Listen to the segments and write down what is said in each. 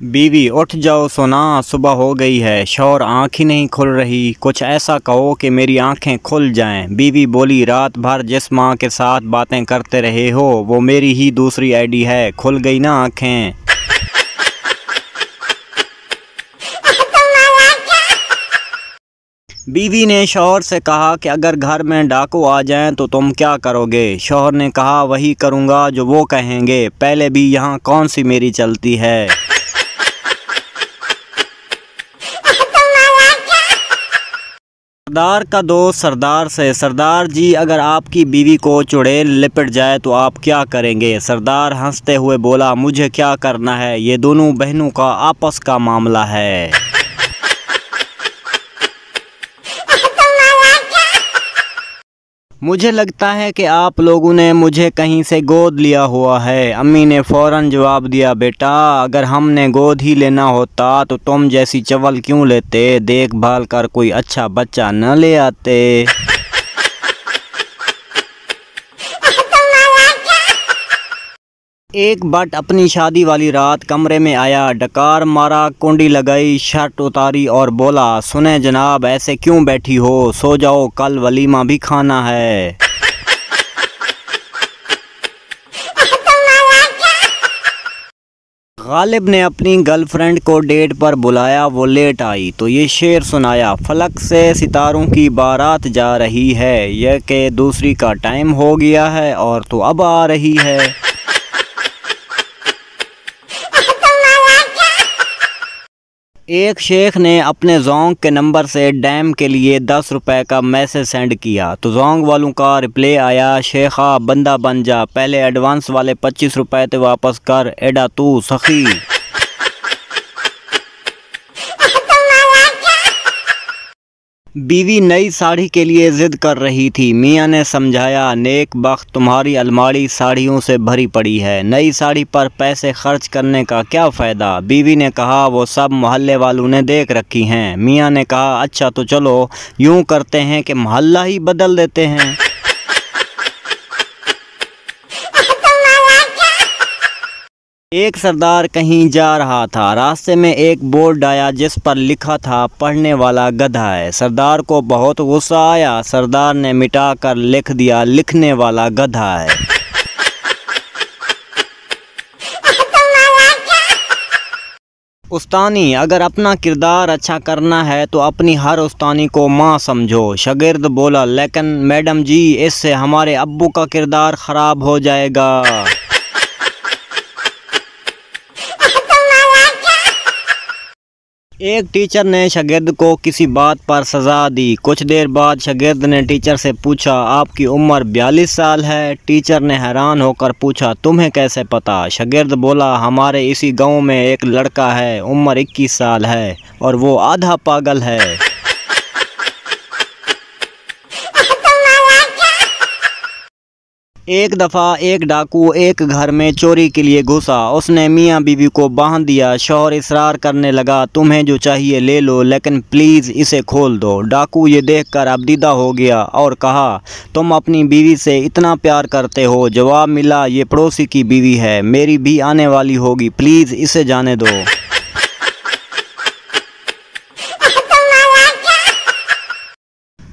बीवी उठ जाओ सोना, सुबह हो गई है। शौहर आँख ही नहीं खुल रही, कुछ ऐसा कहो कि मेरी आंखें खुल जाएं। बीवी बोली रात भर जिस माँ के साथ बातें करते रहे हो वो मेरी ही दूसरी आईडी है, खुल गई ना आंखें। बीवी ने शौहर से कहा कि अगर घर में डाकू आ जाएं तो तुम क्या करोगे। शौहर ने कहा वही करूँगा जो वो कहेंगे, पहले भी यहाँ कौन सी मेरी चलती है। सरदार का दोस्त सरदार से, सरदार जी अगर आपकी बीवी को चुड़ैल लिपट जाए तो आप क्या करेंगे। सरदार हंसते हुए बोला मुझे क्या करना है, ये दोनों बहनों का आपस का मामला है। मुझे लगता है कि आप लोगों ने मुझे कहीं से गोद लिया हुआ है। अम्मी ने फ़ौरन जवाब दिया बेटा अगर हमने गोद ही लेना होता तो तुम जैसी चवल क्यों लेते, देखभाल कर कोई अच्छा बच्चा न ले आते। एक बट अपनी शादी वाली रात कमरे में आया, डकार मारा, कुंडी लगाई, शर्ट उतारी और बोला सुने जनाब ऐसे क्यों बैठी हो, सो जाओ कल वलीमा भी खाना है। गालिब ने अपनी गर्लफ्रेंड को डेट पर बुलाया, वो लेट आई तो ये शेर सुनाया फलक से सितारों की बारात जा रही है, यह कि दूसरी का टाइम हो गया है और तो अब आ रही है। एक शेख ने अपने जोंग के नंबर से डैम के लिए 10 रुपए का मैसेज सेंड किया तो जोंग वालों का रिप्लाई आया शेखा बंदा बन जा, पहले एडवांस वाले 25 रुपए तो वापस कर, एडा तू सखी। बीवी नई साड़ी के लिए ज़िद कर रही थी, मियाँ ने समझाया नेक बख्त तुम्हारी अलमारी साड़ियों से भरी पड़ी है, नई साड़ी पर पैसे खर्च करने का क्या फ़ायदा। बीवी ने कहा वो सब मोहल्ले वालों ने देख रखी हैं। मियाँ ने कहा अच्छा तो चलो यूँ करते हैं कि मोहल्ला ही बदल देते हैं। एक सरदार कहीं जा रहा था, रास्ते में एक बोर्ड आया जिस पर लिखा था पढ़ने वाला गधा है। सरदार को बहुत गुस्सा आया, सरदार ने मिटा कर लिख दिया लिखने वाला गधा है। उस्तानी अगर अपना किरदार अच्छा करना है तो अपनी हर उस्तानी को माँ समझो। शागिर्द बोला लेकिन मैडम जी इससे हमारे अब्बू का किरदार ख़राब हो जाएगा। एक टीचर ने शागिर्द को किसी बात पर सज़ा दी। कुछ देर बाद शागिर्द ने टीचर से पूछा आपकी उम्र 42 साल है। टीचर ने हैरान होकर पूछा तुम्हें कैसे पता। शागिर्द बोला हमारे इसी गांव में एक लड़का है, उम्र 21 साल है और वो आधा पागल है। एक दफ़ा एक डाकू एक घर में चोरी के लिए घुसा, उसने मियाँ बीवी को बांध दिया। शौहर इसरार करने लगा तुम्हें जो चाहिए ले लो लेकिन प्लीज़ इसे खोल दो। डाकू ये देखकर अबदीदा हो गया और कहा तुम अपनी बीवी से इतना प्यार करते हो। जवाब मिला ये पड़ोसी की बीवी है, मेरी भी आने वाली होगी, प्लीज़ इसे जाने दो।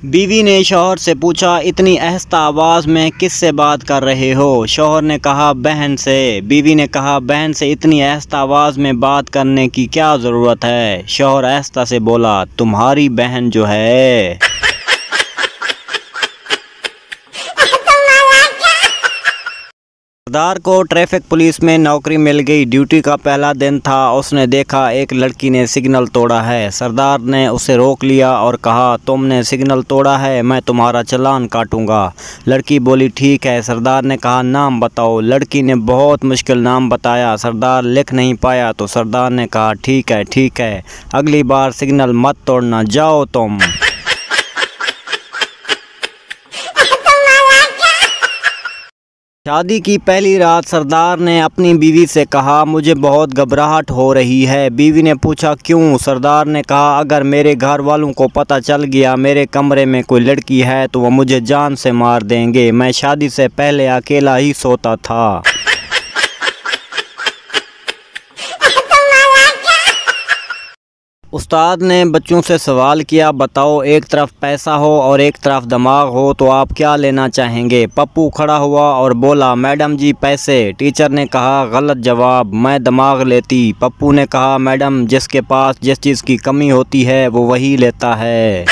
बीवी ने शौहर से पूछा इतनी आहिस्ता आवाज़ में किससे बात कर रहे हो। शौहर ने कहा बहन से। बीवी ने कहा बहन से इतनी आहिस्ता आवाज़ में बात करने की क्या ज़रूरत है। शौहर आहिस्ता से बोला तुम्हारी बहन जो है। सरदार को ट्रैफिक पुलिस में नौकरी मिल गई। ड्यूटी का पहला दिन था, उसने देखा एक लड़की ने सिग्नल तोड़ा है। सरदार ने उसे रोक लिया और कहा तुमने सिग्नल तोड़ा है, मैं तुम्हारा चालान काटूंगा। लड़की बोली ठीक है। सरदार ने कहा नाम बताओ। लड़की ने बहुत मुश्किल नाम बताया, सरदार लिख नहीं पाया तो सरदार ने कहा ठीक है, अगली बार सिग्नल मत तोड़ना, जाओ तुम। शादी की पहली रात सरदार ने अपनी बीवी से कहा मुझे बहुत घबराहट हो रही है। बीवी ने पूछा क्यों। सरदार ने कहा अगर मेरे घर वालों को पता चल गया मेरे कमरे में कोई लड़की है तो वो मुझे जान से मार देंगे। मैं शादी से पहले अकेला ही सोता था। उस्ताद ने बच्चों से सवाल किया, बताओ एक तरफ पैसा हो और एक तरफ दिमाग हो तो आप क्या लेना चाहेंगे। पप्पू खड़ा हुआ और बोला, मैडम जी पैसे। टीचर ने कहा, गलत जवाब, मैं दिमाग लेती। पप्पू ने कहा, मैडम जिसके पास जिस चीज़ की कमी होती है वो वही लेता है।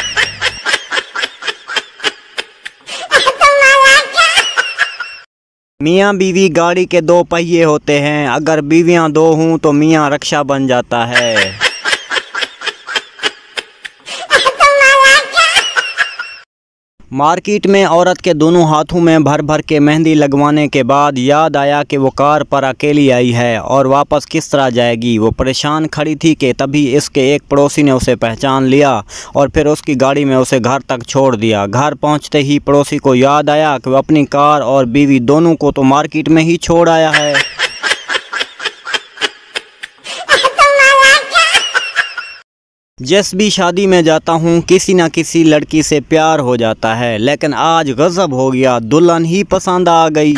मियाँ बीवी गाड़ी के दो पहिए होते हैं, अगर बीवियाँ दो हों तो मियाँ रक्षा बन जाता है। मार्केट में औरत के दोनों हाथों में भर भर के मेहंदी लगवाने के बाद याद आया कि वो कार पर अकेली आई है और वापस किस तरह जाएगी। वो परेशान खड़ी थी कि तभी इसके एक पड़ोसी ने उसे पहचान लिया और फिर उसकी गाड़ी में उसे घर तक छोड़ दिया। घर पहुंचते ही पड़ोसी को याद आया कि वो अपनी कार और बीवी दोनों को तो मार्केट में ही छोड़ आया है। जिस भी शादी में जाता हूँ किसी न किसी लड़की से प्यार हो जाता है, लेकिन आज गज़ब हो गया, दुल्हन ही पसंद आ गई।